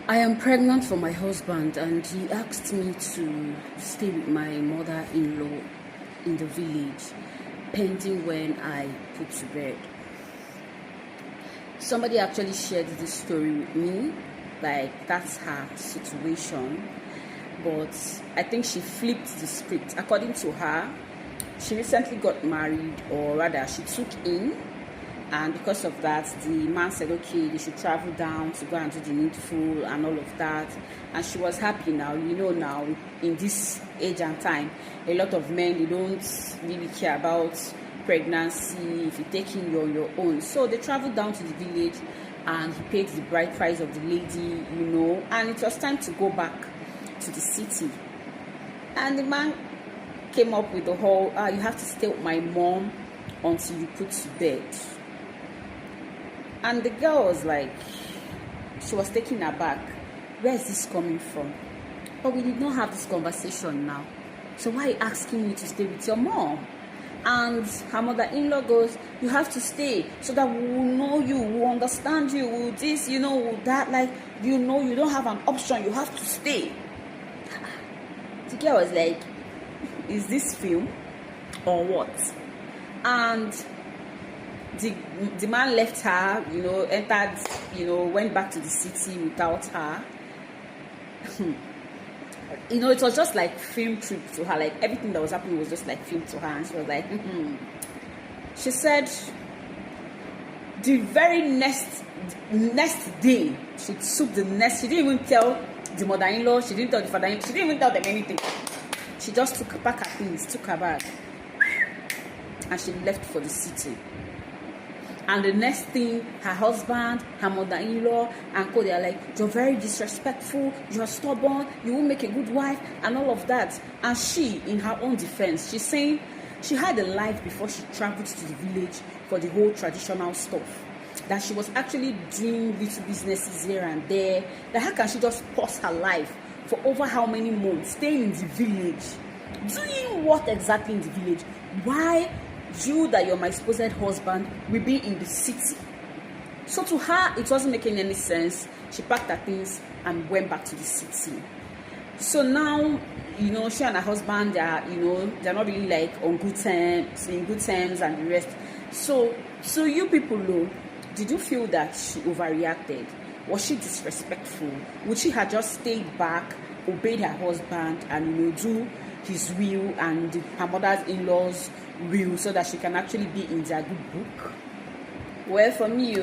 I am pregnant for my husband, and he asked me to stay with my mother-in-law in the village, pending when I put to bed. Somebody actually shared this story with me, like that's her situation, but I think she flipped the script. According to her, she recently got married, or rather, she took in. And because of that, the man said, okay, they should travel down to go and do the needful and all of that. And she was happy now. Now, in this age and time, a lot of men, they don't really care about pregnancy. If you take in, you're on your own. So they traveled down to the village and he paid the bride price of the lady, and it was time to go back to the city. And the man came up with the whole, you have to stay with my mom until you put to bed. And the girl was like, she was taken aback. Where is this coming from? But we did not have this conversation now. So why are you asking me to stay with your mom? And her mother-in-law goes, you have to stay so that we will know you, we will understand you, we will this, will that. Like, you don't have an option, you have to stay. The girl was like, is this film or what? And the man left her, entered, went back to the city without her. It was just like film trip to her. Like everything that was happening was just like film to her, and she was like, She said the very next day she took the nest. She didn't even tell the mother-in-law. She didn't tell the father-in-law. She didn't even tell them anything. She just took back her things, took her bag, and she left for the city. And the next thing, her husband, her mother-in-law, and co, they are like, you're very disrespectful, you're stubborn, you won't make a good wife, and all of that. And she, in her own defense, she's saying she had a life before she traveled to the village for the whole traditional stuff. That she was actually doing little businesses here and there. That how can she just pause her life for over how many months, staying in the village? Doing what exactly in the village? Why you that you're my supposed husband will be in the city? So to her, it wasn't making any sense. She packed her things and went back to the city. So now, she and her husband, they're not really like on good terms, in good terms and the rest. So you people know, did you feel that she overreacted? Was she disrespectful? Would she have just stayed back, obeyed her husband, and do his will and her mother-in-law's will, so that she can actually be in their good book? Well, for me,